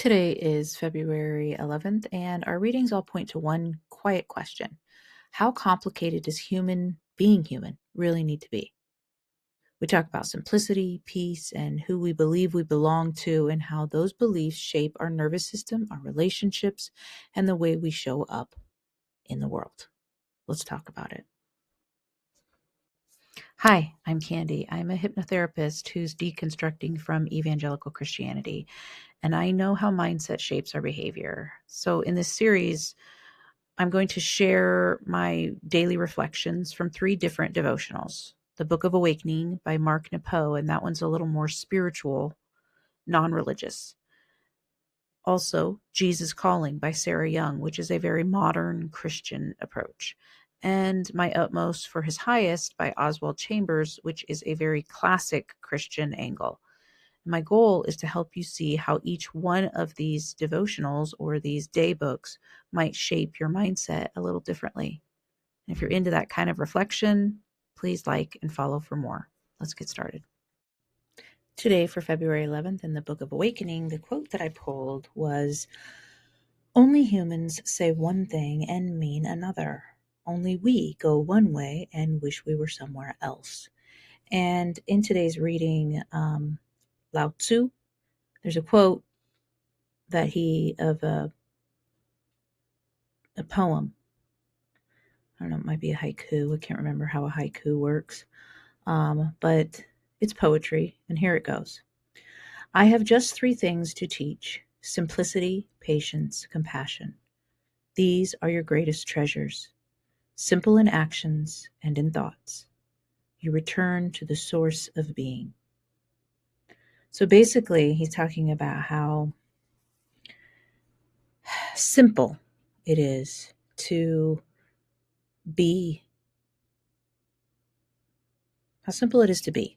Today is February 11th, and our readings all point to one quiet question. How complicated does being human really need to be? We talk about simplicity, peace, and who we believe we belong to, and how those beliefs shape our nervous system, our relationships, and the way we show up in the world. Let's talk about it. Hi, I'm Candy. I'm a hypnotherapist who's deconstructing from evangelical Christianity, and I know how mindset shapes our behavior. So, in this series, I'm going to share my daily reflections from 3 different devotionals. The Book of Awakening by Mark Nepo, and that one's a little more spiritual, non-religious. Also, Jesus Calling by Sarah Young, which is a very modern Christian approach. And My Utmost for His Highest by Oswald Chambers, which is a very classic Christian angle. My goal is to help you see how each one of these devotionals or these day books might shape your mindset a little differently. And if you're into that kind of reflection, please like and follow for more. Let's get started. Today, for February 11th, in the Book of Awakening, the quote that I pulled was, "Only humans say one thing and mean another. Only we go one way and wish we were somewhere else." And in today's reading, Lao Tzu, there's a quote of a poem. I don't know, it might be a haiku. I can't remember how a haiku works. But it's poetry, and here it goes. "I have just 3 things to teach: simplicity, patience, compassion. These are your greatest treasures. Simple in actions and in thoughts. You return to the source of being." So basically, he's talking about how simple it is to be. How simple it is to be.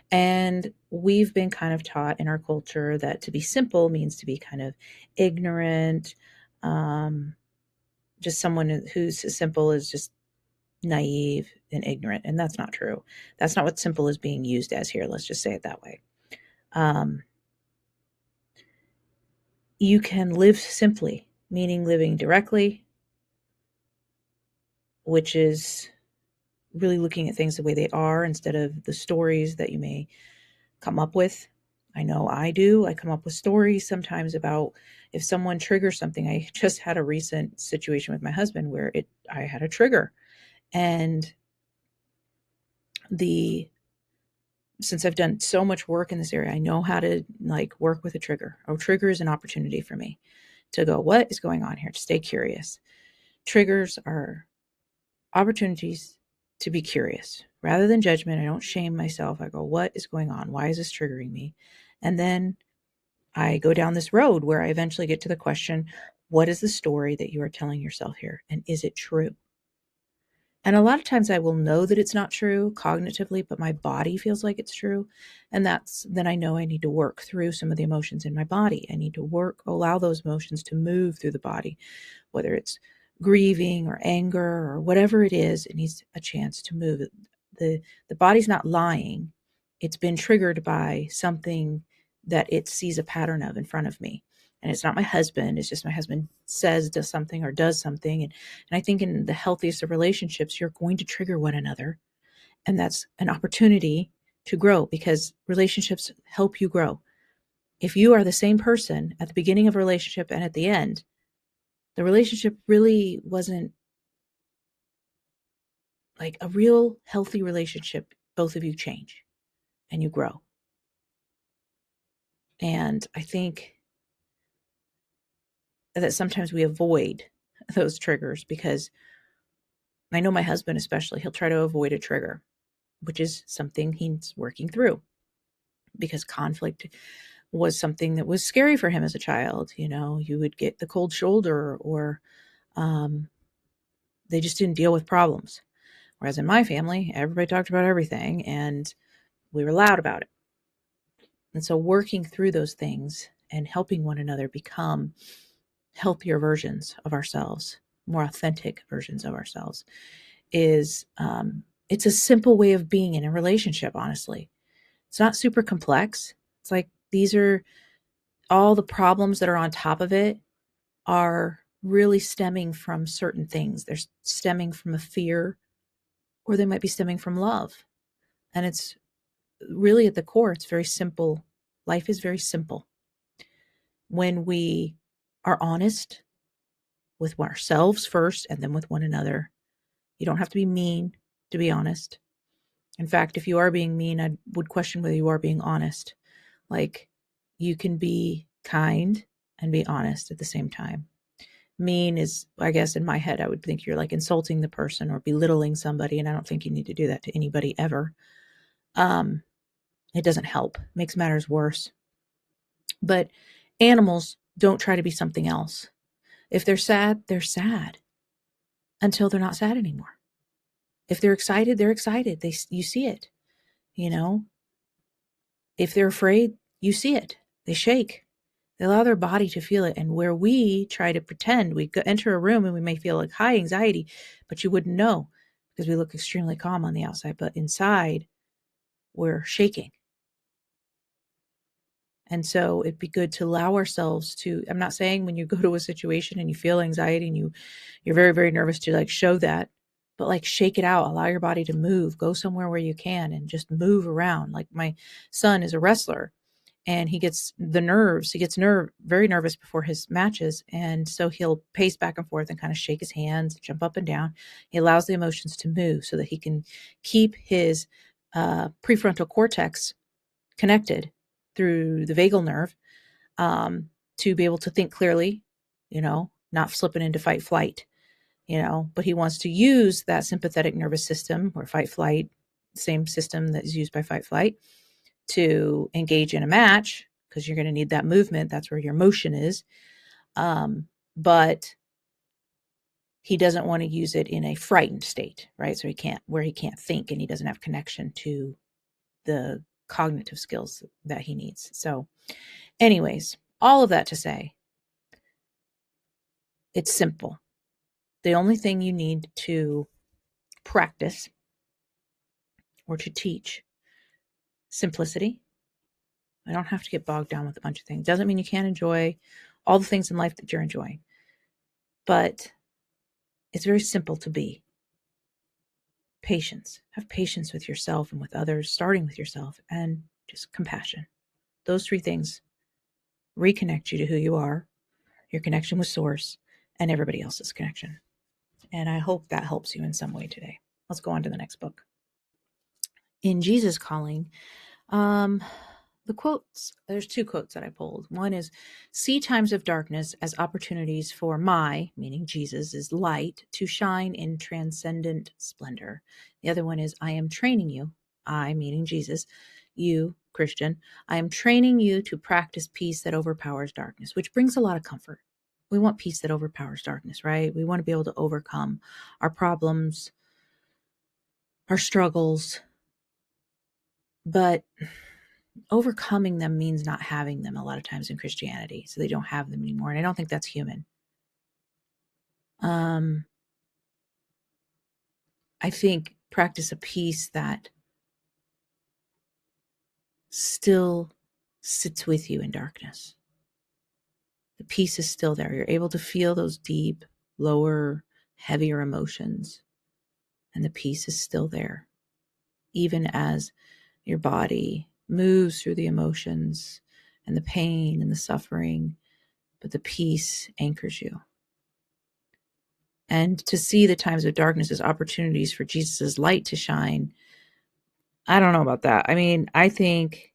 And we've been kind of taught in our culture that to be simple means to be kind of ignorant, just someone who's as simple as just naive and ignorant. And that's not true. That's not what simple is being used as here. Let's just say it that way. You can live simply, meaning living directly, which is really looking at things the way they are instead of the stories that you may come up with. I know I do. I come up with stories sometimes about if someone triggers something. I just had a recent situation with my husband where I had a trigger. And since I've done so much work in this area, I know how to work with a trigger. A trigger is an opportunity for me to go, what is going on here? To stay curious. Triggers are opportunities to be curious. Rather than judgment, I don't shame myself. I go, what is going on? Why is this triggering me? And then I go down this road where I eventually get to the question, what is the story that you are telling yourself here? And is it true? And a lot of times I will know that it's not true cognitively, but my body feels like it's true. And then I know I need to work through some of the emotions in my body. I need to allow those emotions to move through the body, whether it's grieving or anger or whatever it is, it needs a chance to move. The body's not lying. It's been triggered by something that it sees a pattern of in front of me. And it's not my husband. It's just my husband does something or does something. And I think in the healthiest of relationships, you're going to trigger one another. And that's an opportunity to grow because relationships help you grow. If you are the same person at the beginning of a relationship and at the end, the relationship really wasn't like a real healthy relationship. Both of you change and you grow. And I think that sometimes we avoid those triggers because I know my husband especially, he'll try to avoid a trigger, which is something he's working through because conflict was something that was scary for him as a child. You know, you would get the cold shoulder or they just didn't deal with problems. Whereas in my family, everybody talked about everything and we were loud about it. And so working through those things and helping one another become healthier versions of ourselves, more authentic versions of ourselves is, it's a simple way of being in a relationship, honestly. It's not super complex. It's like these are all the problems that are on top of it are really stemming from certain things. They're stemming from a fear, or they might be stemming from love. And it's really at the core, it's very simple. Life is very simple. When we are honest with ourselves first and then with one another, you don't have to be mean to be honest. In fact, if you are being mean, I would question whether you are being honest. Like, you can be kind and be honest at the same time. Mean is, I guess, in my head, I would think you're like insulting the person or belittling somebody, and I don't think you need to do that to anybody ever. It doesn't help. It makes matters worse. But animals don't try to be something else. If they're sad until they're not sad anymore. If they're excited, they're excited. You see it, you know. If they're afraid, you see it. They shake. They allow their body to feel it. And where we try to pretend, we enter a room and we may feel like high anxiety, but you wouldn't know because we look extremely calm on the outside. But inside, we're shaking. And so it'd be good to allow ourselves to, I'm not saying when you go to a situation and you feel anxiety and you're very, very nervous to like show that, but like shake it out, allow your body to move, go somewhere where you can and just move around. Like my son is a wrestler and he gets very nervous before his matches. And so he'll pace back and forth and kind of shake his hands, jump up and down. He allows the emotions to move so that he can keep his prefrontal cortex connected through the vagal nerve, to be able to think clearly, not slipping into fight flight, but he wants to use that sympathetic nervous system or fight flight, same system that is used by fight flight, to engage in a match because you're going to need that movement. That's where your motion is. But he doesn't want to use it in a frightened state, right? So he can't think and he doesn't have connection to the cognitive skills that he needs. So anyways, all of that to say, it's simple. The only thing you need to practice or to teach, simplicity. I don't have to get bogged down with a bunch of things. Doesn't mean you can't enjoy all the things in life that you're enjoying. But it's very simple to be. Patience. Have patience with yourself and with others, starting with yourself, and just compassion. Those three things reconnect you to who you are, your connection with Source, and everybody else's connection. And I hope that helps you in some way today. Let's go on to the next book. In Jesus Calling, the quotes, there's two quotes that I pulled. One is, see times of darkness as opportunities for my, meaning Jesus' light, to shine in transcendent splendor. The other one is, I am training you, I, meaning Jesus, you, Christian, I am training you to practice peace that overpowers darkness, which brings a lot of comfort. We want peace that overpowers darkness, right? We want to be able to overcome our problems, our struggles, but overcoming them means not having them a lot of times in Christianity. So they don't have them anymore. And I don't think that's human. I think practice a peace that still sits with you in darkness. The peace is still there. You're able to feel those deep, lower, heavier emotions. And the peace is still there. Even as your body moves through the emotions and the pain and the suffering, but the peace anchors you. And to see the times of darkness as opportunities for Jesus' light to shine, I don't know about that. I mean, I think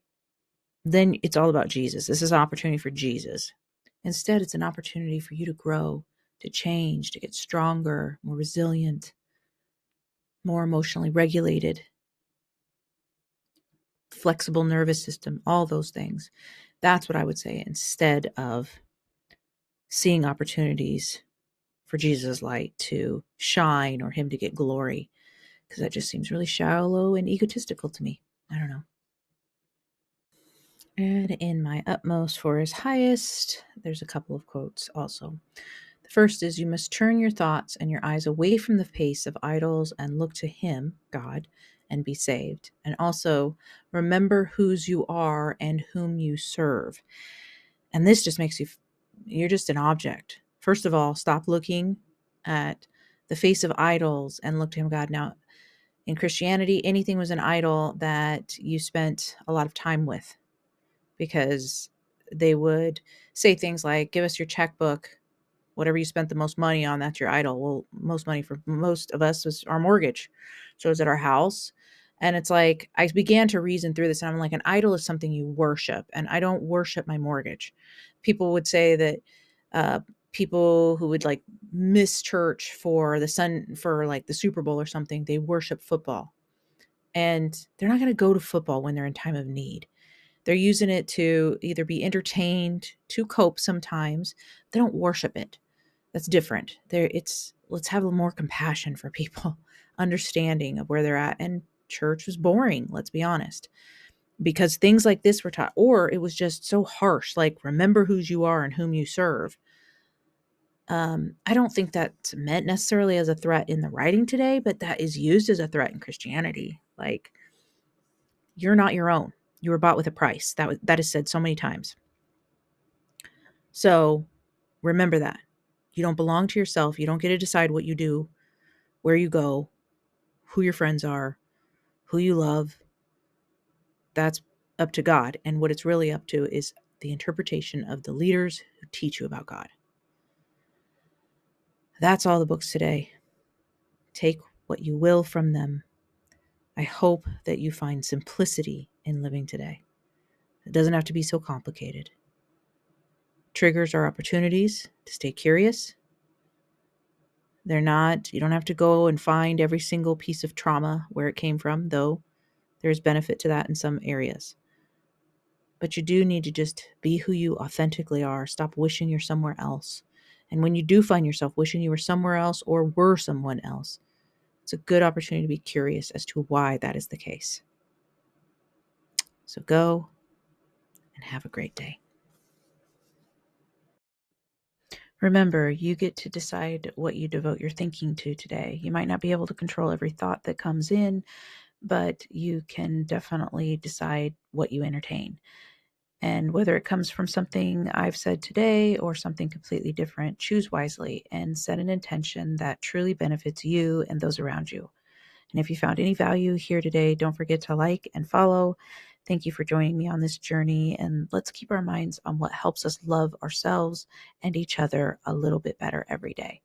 then it's all about Jesus. This is an opportunity for Jesus. Instead, it's an opportunity for you to grow, to change, to get stronger, more resilient, more emotionally regulated, flexible nervous system, all those things. That's what I would say, instead of seeing opportunities for Jesus' light to shine or him to get glory, because that just seems really shallow and egotistical to me. I don't know. And in my utmost for his highest, there's a couple of quotes also. The first is, you must turn your thoughts and your eyes away from the face of idols and look to him, God, and be saved. And also remember whose you are and whom you serve. And this just makes you're just an object. First of all, stop looking at the face of idols and look to him, God. Now, in Christianity, anything was an idol that you spent a lot of time with, because they would say things like, give us your checkbook, whatever you spent the most money on, that's your idol. Well, most money for most of us was our mortgage. So is it our house? And it's like, I began to reason through this, and I'm like, an idol is something you worship, and I don't worship my mortgage. People would say that uh, people who would like miss church for like the Super Bowl or something, they worship football. And they're not going to go to football when they're in time of need. They're using it to either be entertained, to cope sometimes. They don't worship it. That's different. Let's have a little more compassion for people, understanding of where they're at. And church was boring, let's be honest, because things like this were taught, or it was just so harsh, like remember whose you are and whom you serve. I don't think that's meant necessarily as a threat in the writing today, but that is used as a threat in Christianity. Like, you're not your own. You were bought with a price. That is said so many times. So remember that. You don't belong to yourself. You don't get to decide what you do, where you go, who your friends are, who you love. That's up to God. And what it's really up to is the interpretation of the leaders who teach you about God. That's all the books today. Take what you will from them. I hope that you find simplicity in living today. It doesn't have to be so complicated. Triggers are opportunities to stay curious. They're not, you don't have to go and find every single piece of trauma where it came from, though there's benefit to that in some areas. But you do need to just be who you authentically are. Stop wishing you're somewhere else. And when you do find yourself wishing you were somewhere else or were someone else, it's a good opportunity to be curious as to why that is the case. So go and have a great day. Remember, you get to decide what you devote your thinking to today. You might not be able to control every thought that comes in, but you can definitely decide what you entertain. And whether it comes from something I've said today or something completely different, choose wisely and set an intention that truly benefits you and those around you. And if you found any value here today, don't forget to like and follow. Thank you for joining me on this journey, and let's keep our minds on what helps us love ourselves and each other a little bit better every day.